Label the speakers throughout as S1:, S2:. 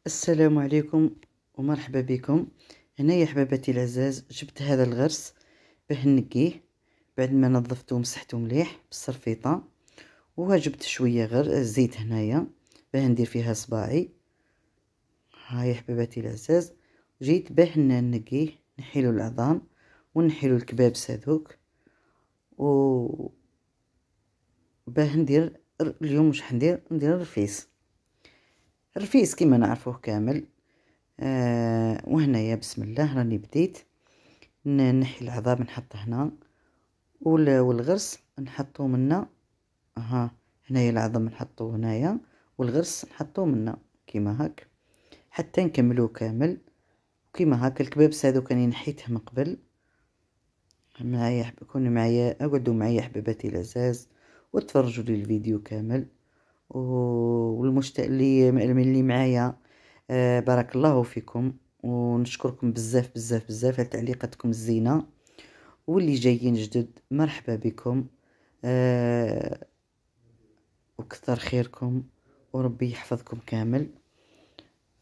S1: السلام عليكم ومرحبا بكم. هنا يا حباباتي العزاز جبت هذا الغرس باه نقيه بعد ما نظفته ومسحته مليح بالصرفيطه، وجبت شويه غير زيت هنايا باه ندير فيها صباعي. هاي حباباتي العزاز جيت باه نقيه، نحيلو العظام ونحيلو الكبابس هذوك، و باه ندير اليوم واش ندير الرفيس كيما نعرفوه كامل. وهنايا بسم الله راني بديت نحي العظام نحطه هنا، والغرس نحطو منا. ها هنايا العظم نحطو هنايا والغرس نحطو منا كيما هاك حتى نكملو كامل. كيما هاك الكبابس هذو كاني نحيته من قبل. معايا كونوا معايا، اقعدوا معايا حبيباتي العزاز وتفرجوا لي الفيديو كامل. اللي معايا بارك الله فيكم، ونشكركم بزاف بزاف بزاف على تعليقاتكم الزينه، واللي جايين جدد مرحبا بكم. وكثر خيركم وربي يحفظكم كامل.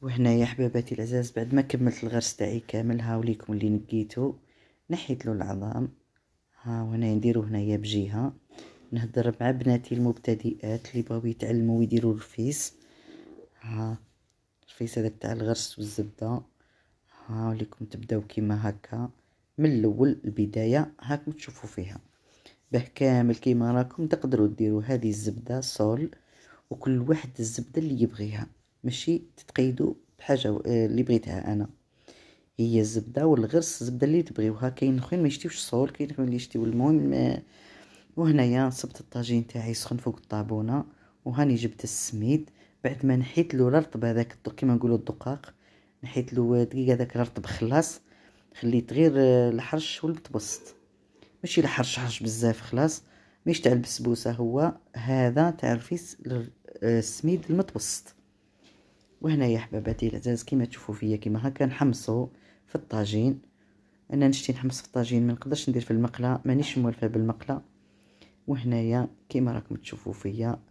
S1: وهنا يا حباباتي العزاز بعد ما كملت الغرس تاعي كامل، هاوليكم اللي نقيتو نحيت له العظام. ها وهنا نديرو هنايا بجهه نهضر مع بناتي المبتدئات اللي بغاو يتعلموا ويديروا الرفيس. ها الرفيس هذاك تاع الغرس والزبده. هاوليكم تبداو كيما هكا من الاول البدايه هاكم تشوفوا فيها باه كامل كيما راكم تقدروا ديروا هذه الزبده صول، وكل واحد الزبده اللي يبغيها، ماشي تتقيدوا بحاجه اللي بغيتها انا. هي الزبده والغرس الزبده اللي تبغيوها. كاين اخرين ما يشتيوش الصول، كاين اخرين اللي يشتيو المهم. وهنايا صبت الطاجين تاعي سخن فوق الطابونه، وهاني جبت السميد بعد ما نحيت له الرطب هذاك كيما نقولوا الدقاق. نحيت له دقيقه هذاك الرطب خلاص، خليت غير الحرش والمتبسط، ماشي الحرش حرش بزاف خلاص، مش تاع البسبوسه، هو هذا تاع الرفيس السميد المتوسط. وهنا يا حباباتي العزاز كيما تشوفوا فيا كيما هكا نحمصو في الطاجين. انا نشتي نحمص في الطاجين، ما نقدرش ندير في المقله، مانيش موالفه بالمقله. وهنايا كيما راكم تشوفوا فيا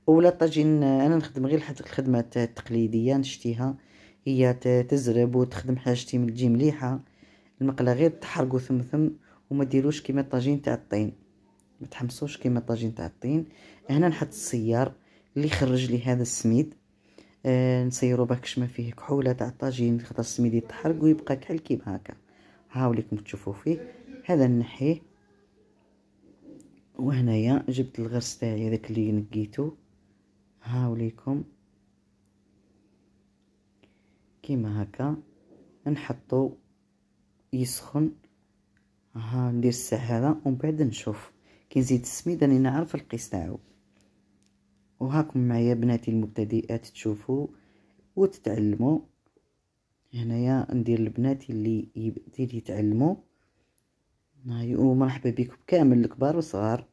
S1: اولا الطاجين انا نخدم غير الخدمه التقليديه نشتيها، هي تزرب وتخدم حاجتي من تجي مليحه. المقله غير تحرقوا ثم وما ديروش كيما الطاجين تاع الطين، ما تحمصوش كيما الطاجين تاع الطين. هنا نحط السيار اللي يخرج لي هذا السميد. نسيرو باكش ما فيه كحوله تاع الطاجين، خاطر السميد يتحرق ويبقى كحل كيما هكا. هاوليكم تشوفوا فيه هذا نحيه. وهنايا جبت الغرس تاعي هذاك اللي نقيتو، هاوليكم كيما هكا نحطو يسخن. ها ندير الساع هذا ومن بعد نشوف كي نزيد السميد راني نعرف القيس تاعو. وهاكم معايا بناتي المبتدئات تشوفوا وتتعلموا. هنايا ندير لبناتي اللي يبدي يتعلموا. هاي ومرحبا بكم كامل الكبار والصغار.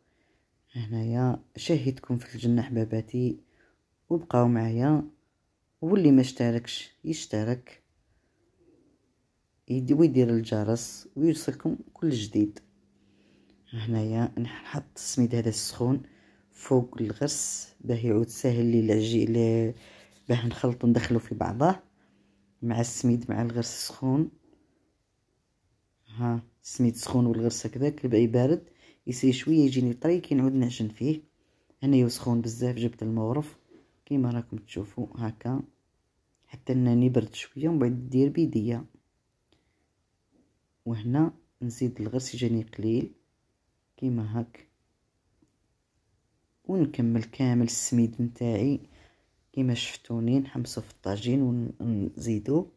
S1: هنايا شهيتكم في الجنة حباباتي، وبقاو معايا، واللي ما اشتركش يشترك ويدير الجرس ويوصلكم كل جديد. هنايا نحط السميد هذا السخون فوق الغرس باه يعود ساهل لي العجين باه نخلط ندخلو في بعضه مع السميد مع الغرس السخون. ها السميد سخون والغرس هكذاك يبقى بارد يصير شويه يجيني طري كي نعود نعجن فيه. هنايا سخون بزاف جبت المغرف كيما راكم تشوفوا هكا حتى انني برد شويه ومن بعد ندير بيديا. وهنا نزيد الغرس يجيني قليل كيما هاك، ونكمل كامل السميد نتاعي كيما شفتوني نحمسو في الطاجين ونزيدو.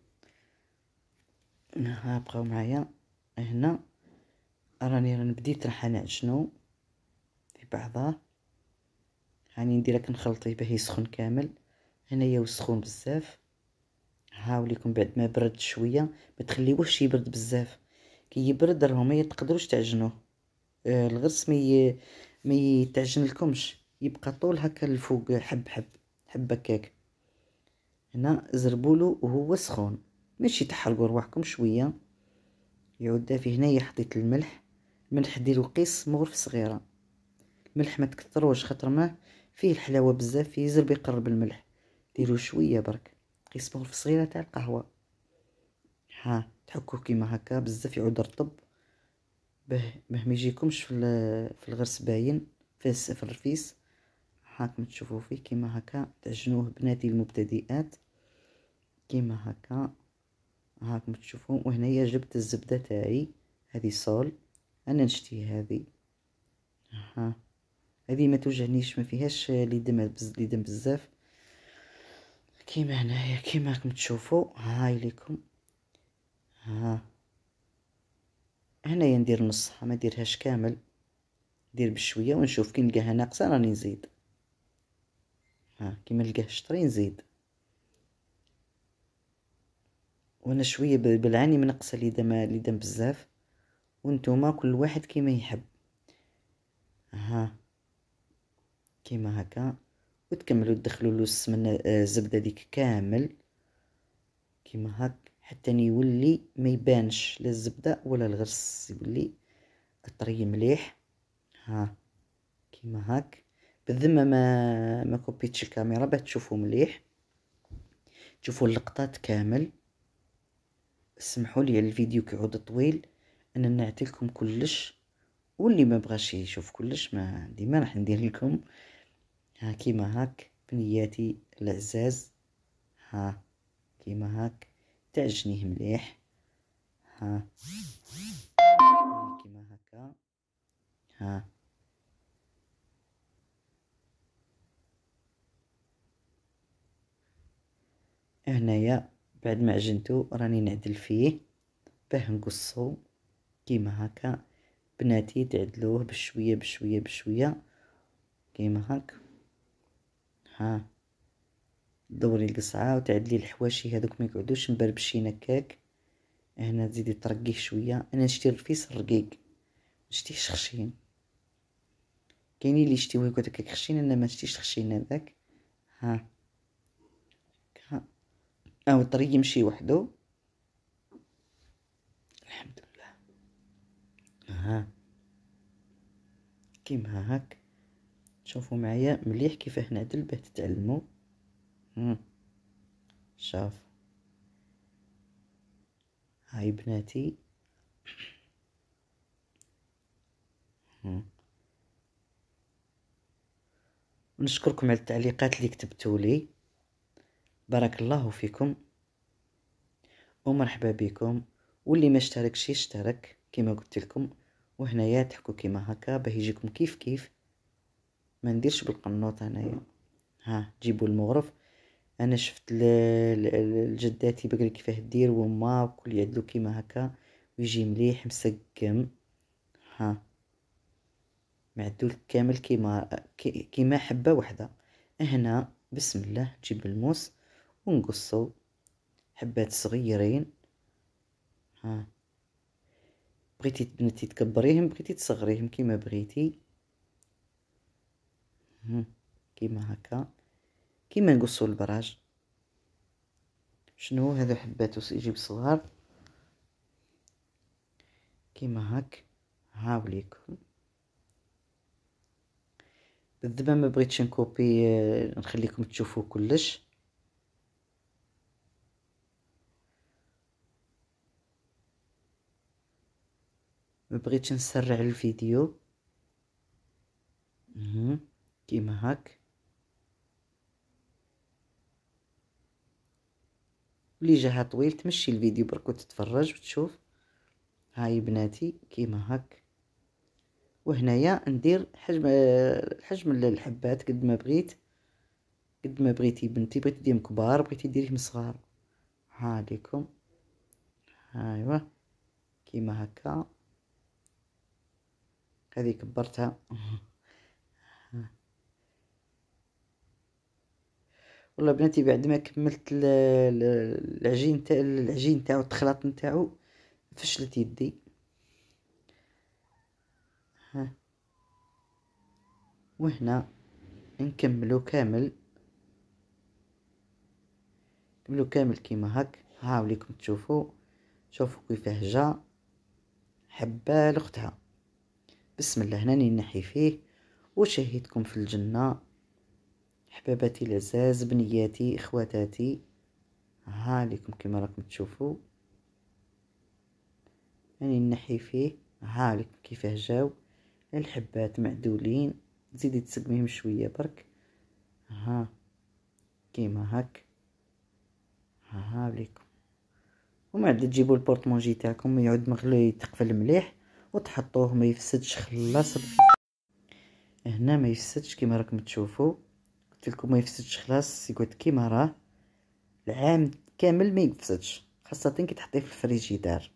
S1: ها بقاو معايا هنا راني بديت راح نعجنو في بعضه. هاني ندير كنخلطيه باه يسخن كامل. هنايا وسخون بزاف. هاوليكم بعد ما برد شويه ما تخليوهش يبرد بزاف، كي يبرد راهم ما تقدروش تعجنوه. الغرس ما يتعجن لكمش، يبقى طول هكا الفوق حب حب حب هكاك. هنا زربولو وهو سخون، ماشي تحرقوا رواحكم شويه يعود دافي. هنايا حطيت الملح ديرو قيس مغرف صغيره. الملح ما تكثروش خاطر ما فيه الحلاوه بزاف، فيه يزرب يقرب الملح، ديرو شويه برك قسم غرفة صغيرة تاع القهوة. ها تحكوه كيما هكا بزاف يعود رطب باه ما يجيكمش في الغرس باين في الرفيس. هاكم تشوفوا فيه كيما هكا تعجنوه بناتي المبتدئات كيما هكا. هاكم تشوفوا. وهنايا جبت الزبدة تاعي هذه صول انا نشتي هذه. ها هذه ما توجعنيش ما فيهاش ليدم بزاف كيما هنايا كيما راكم تشوفوا. هاي ليكم. ها هنايا ندير نصها ما نديرهاش كامل ندير بشويه ونشوف كي نلقاها ناقصه راني نزيد. ها كيما نلقاه شطري نزيد. وانا شويه بالعاني منقصه ليدم بزاف وانتوما كل واحد كيما يحب. ها كيما هكا وتكملوا تدخلوا له السمنه الزبده ديك كامل كيما هاك حتى يولي ما يبانش لا الزبده ولا الغرس يولي طري مليح. ها كيما هاك بالذمه ما كوبيتش الكاميرا باش تشوفوا مليح تشوفوا اللقطات كامل. اسمحوا لي الفيديو كيعود طويل انا نعطيلكم كلش واللي ما بغاش يشوف كلش ما ديما راح ندير لكم. ها كيما هاك بنياتي العزاز. ها كيما هاك تعجنيه مليح. ها كيما هكا. ها هنايا بعد ما عجنتو راني نعدل فيه باه نقصو كيما هكا. بناتي تعدلوه بشويه بشويه بشويه كيما هاك. ها دوري القصعه وتعدلي الحواشي هذوك ما يقعدوش مبربشين هكاك. هنا تزيدي ترقيه شويه. انا نشتي الرفيس الرقيق نشتيهش خشين. كاينين اللي يشتيوه يقعد هكاك خشين انا ما نشتيش خشين هذاك. ها او الطريق يمشي وحده الحمد لله. ها كيما هاك شوفوا معايا مليح كيفاه نعدل باه تتعلموا. شاف هاي بناتي. ونشكركم على التعليقات اللي كتبتوا لي بارك الله فيكم ومرحبا بكم. واللي ما اشتركش يشترك كما قلت لكم. وهنايا تحكوا كيما هكا باه يجيكم كيف كيف ما نديرش بالقنوط هنايا. ها جيبوا المغرف. انا شفت الجداتي بقري كيفاه دير وما وكل يعدلو كيما هكا ويجي مليح مسقم. ها معدول كامل كيما حبه وحده. هنا بسم الله نجيب الموس ونقصو حبات صغيرين. ها بغيتي بنتي تكبريهم بغيتي تصغريهم كيما بغيتي. كيما هكا كيما نقصو البراج. شنو هذا حبات يجيب صغار كيما هاك. هاوليكم بالذبة ما بغيتش نكوبي نخليكم تشوفوا كلش. ما بغيتش نسرع الفيديو. كيما هاك. اللي جاها طويل تمشي الفيديو برك وتتفرج وتشوف. هاي بناتي كيما هاك. وهنايا ندير حجم الحبات قد ما بغيت قد ما بغيتي بنتي بغيتي ديرهم كبار بغيتي ديريهم صغار. ها ليكم. ايوا كيما هكا. هذه كبرتها. والله بناتي بعد ما كملت العجين تاعو التخلاط نتاعو فشلت يدي. ها وهنا نكملو كامل كيما هاك. هاوليكم تشوفوا شوفوا كيفاه جا حبه لاختها. بسم الله هنا نحي فيه وشهيتكم في الجنة. حباباتي العزاز بنياتي اخواتاتي ها ليكم كما راكم تشوفوا. يعني نحي فيه، ها ليكم كيفاه جاو الحبات معدولين. تزيدي تسقميهم شويه برك، ها كيما هاك. ها ليكم. ومن بعد تجيبوا البورطمونجي تاعكم يعود مغلي يتقفل مليح وتحطوه ما يفسدش خلاص. هنا ما يفسدش كيما راكم تشوفوا، قلت لكم ما يفسدش خلاص، يقعد كيما راه العام كامل ما يفسدش، خاصة كي تحطيه في الفريجيدار.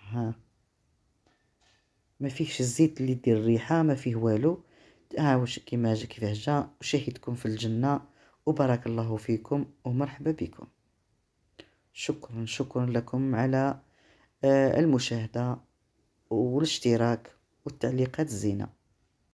S1: ها ما فيهش الزيت اللي يدير الريحة، ما فيه والو. ها واش كيما جا كيفاه جا، وشهيتكم في الجنة وبارك الله فيكم ومرحبا بكم. شكرا لكم على المشاهدة والاشتراك والتعليقات الزينة.